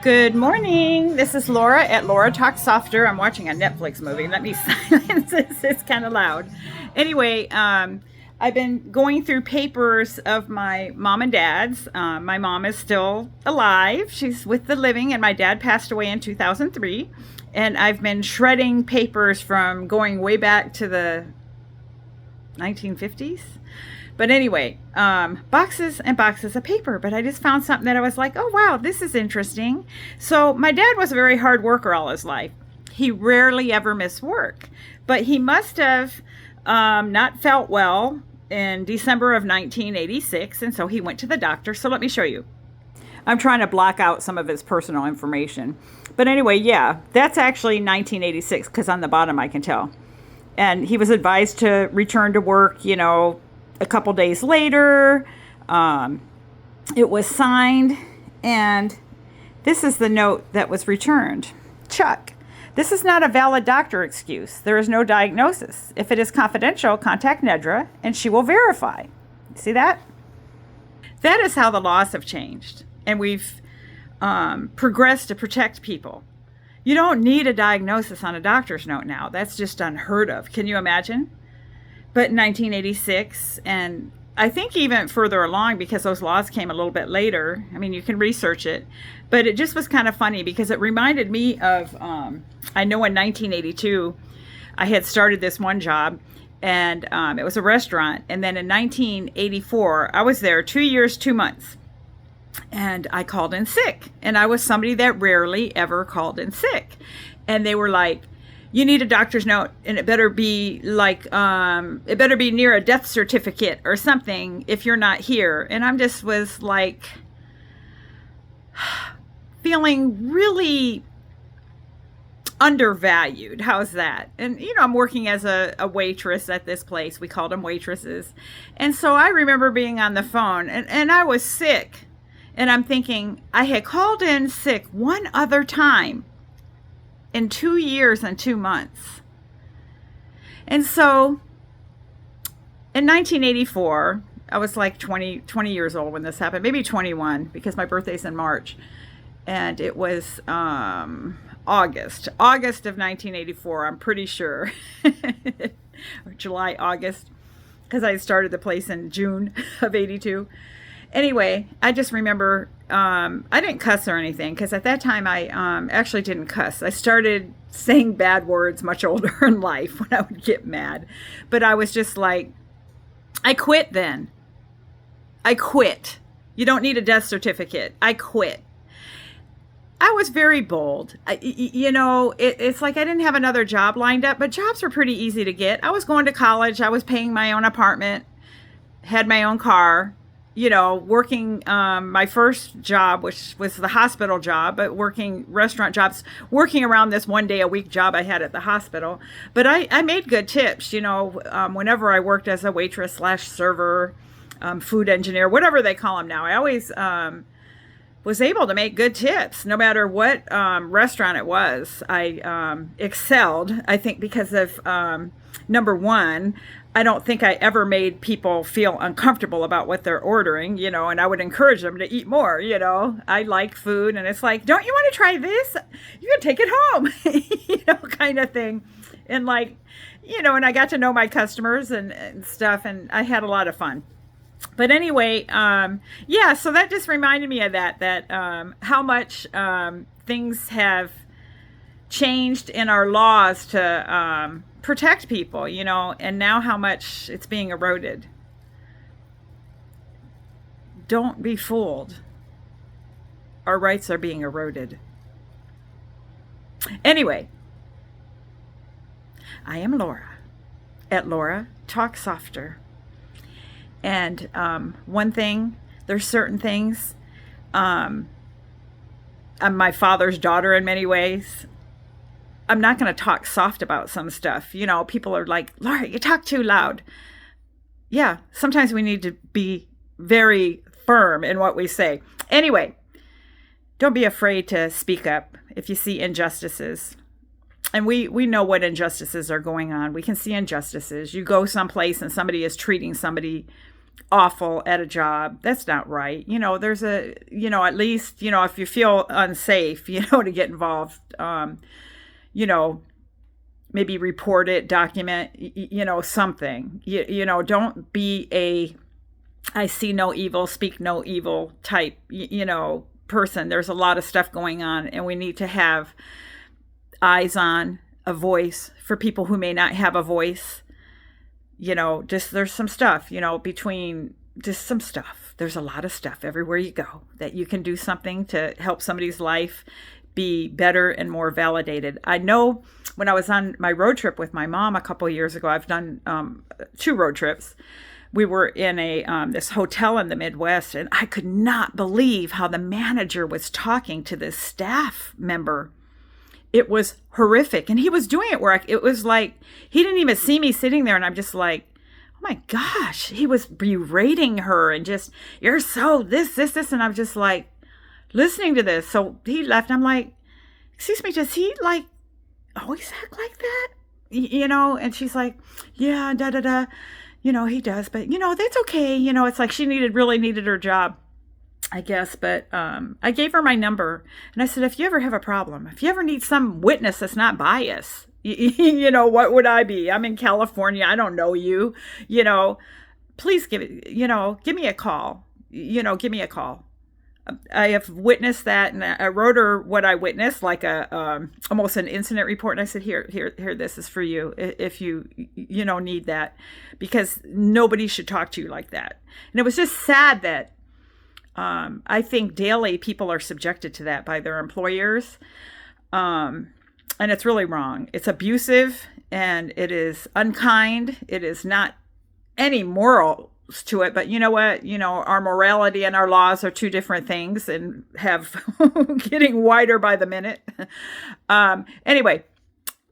Good morning. This is Laura at Laura Talks Softer. I'm watching a Netflix movie. Let me silence this. It's kind of loud. Anyway, I've been going through papers of my mom and dad's. My mom is still alive. She's with the living, and my dad passed away in 2003. And I've been shredding papers from going way back to the 1950s. But anyway, boxes and boxes of paper. But I just found something that I was like, oh, wow, this is interesting. So my dad was a very hard worker all his life. He rarely ever missed work. But he must have not felt well in December of 1986. And so he went to the doctor. So let me show you. I'm trying to block out some of his personal information. But anyway, yeah, that's actually 1986 because on the bottom I can tell. And he was advised to return to work, a couple days later. It was signed, and this is the note that was returned. Chuck, this is not a valid doctor excuse. There is no diagnosis. If it is confidential, contact Nedra, and she will verify. See that? That is how the laws have changed, and we've progressed to protect people. You don't need a diagnosis on a doctor's note now. That's just unheard of. Can you imagine? But in 1986, and I think even further along because those laws came a little bit later. I mean, you can research it. But it just was kind of funny because it reminded me of, I know in 1982, I had started this one job, and it was a restaurant. And then in 1984, I was there 2 years, 2 months. And I called in sick. And I was somebody that rarely ever called in sick. And they were like, you need a doctor's note, and it better be it better be near a death certificate or something if you're not here. And I'm just was like feeling really undervalued. How's that? And, I'm working as a waitress at this place. We called them waitresses. And so I remember being on the phone, and I was sick. And I'm thinking, I had called in sick one other time in 2 years and 2 months. And so in 1984, I was like 20 years old when this happened, maybe 21 because my birthday's in March. And it was August of 1984, I'm pretty sure. Or July, August, because I started the place in June of 82. Anyway, I just remember I didn't cuss or anything because at that time I actually didn't cuss. I started saying bad words much older in life when I would get mad. But I was just like, I quit then. I quit. You don't need a death certificate. I quit. I was very bold. It's like I didn't have another job lined up, but jobs were pretty easy to get. I was going to college. I was paying my own apartment, had my own car. Working my first job, which was the hospital job, but working restaurant jobs, working around this 1 day a week job I had at the hospital. But I made good tips, whenever I worked as a waitress / server, food engineer, whatever they call them now. I always was able to make good tips no matter what restaurant it was. I excelled, I think, because of number one, I don't think I ever made people feel uncomfortable about what they're ordering, and I would encourage them to eat more, I like food, and it's like, don't you want to try this? You can take it home, kind of thing. And and I got to know my customers and stuff, and I had a lot of fun. But anyway, so that just reminded me of that how much things have changed in our laws to protect people, and now how much it's being eroded. Don't be fooled. Our rights are being eroded. Anyway, I am Laura at Laura Talk Softer. And one thing, there's certain things. I'm my father's daughter in many ways. I'm not going to talk soft about some stuff. People are like, Laura, you talk too loud. Yeah, sometimes we need to be very firm in what we say. Anyway, don't be afraid to speak up if you see injustices. And we know what injustices are going on. We can see injustices. You go someplace and somebody is treating somebody awful at a job. That's not right. There's at least, if you feel unsafe, to get involved, you know, maybe report it, document, something. Don't be a I see no evil, speak no evil type, person. There's a lot of stuff going on, and we need to have eyes on, a voice for people who may not have a voice. Just there's some stuff, between just some stuff. There's a lot of stuff everywhere you go that you can do something to help somebody's life be better and more validated. I know when I was on my road trip with my mom a couple of years ago, I've done 2 road trips. We were in this hotel in the Midwest, and I could not believe how the manager was talking to this staff member. It was horrific. And he was doing it where it was like, he didn't even see me sitting there. And I'm just like, oh my gosh, he was berating her and just, you're so this. And I'm just like listening to this. So he left. I'm like, excuse me, does he like always act like that? And she's like, yeah, da, da, da. He does, but that's okay. It's like she really needed her job, I guess. But I gave her my number, and I said, if you ever have a problem, if you ever need some witness that's not biased, what would I be? I'm in California. I don't know you, please give me a call, give me a call. I have witnessed that, and I wrote her what I witnessed, like almost an incident report. And I said, here, this is for you if you need that, because nobody should talk to you like that. And it was just sad that I think daily people are subjected to that by their employers, and it's really wrong. It's abusive, and it is unkind. It is not any moral to it, but you know what, our morality and our laws are 2 different things, and have getting wider by the minute. Anyway,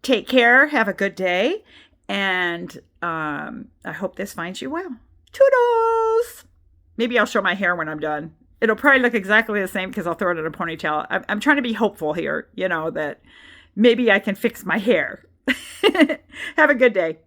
take care, have a good day, and I hope this finds you well. Toodles. Maybe I'll show my hair when I'm done. It'll probably look exactly the same because I'll throw it in a ponytail. I'm trying to be hopeful here, that maybe I can fix my hair. Have a good day.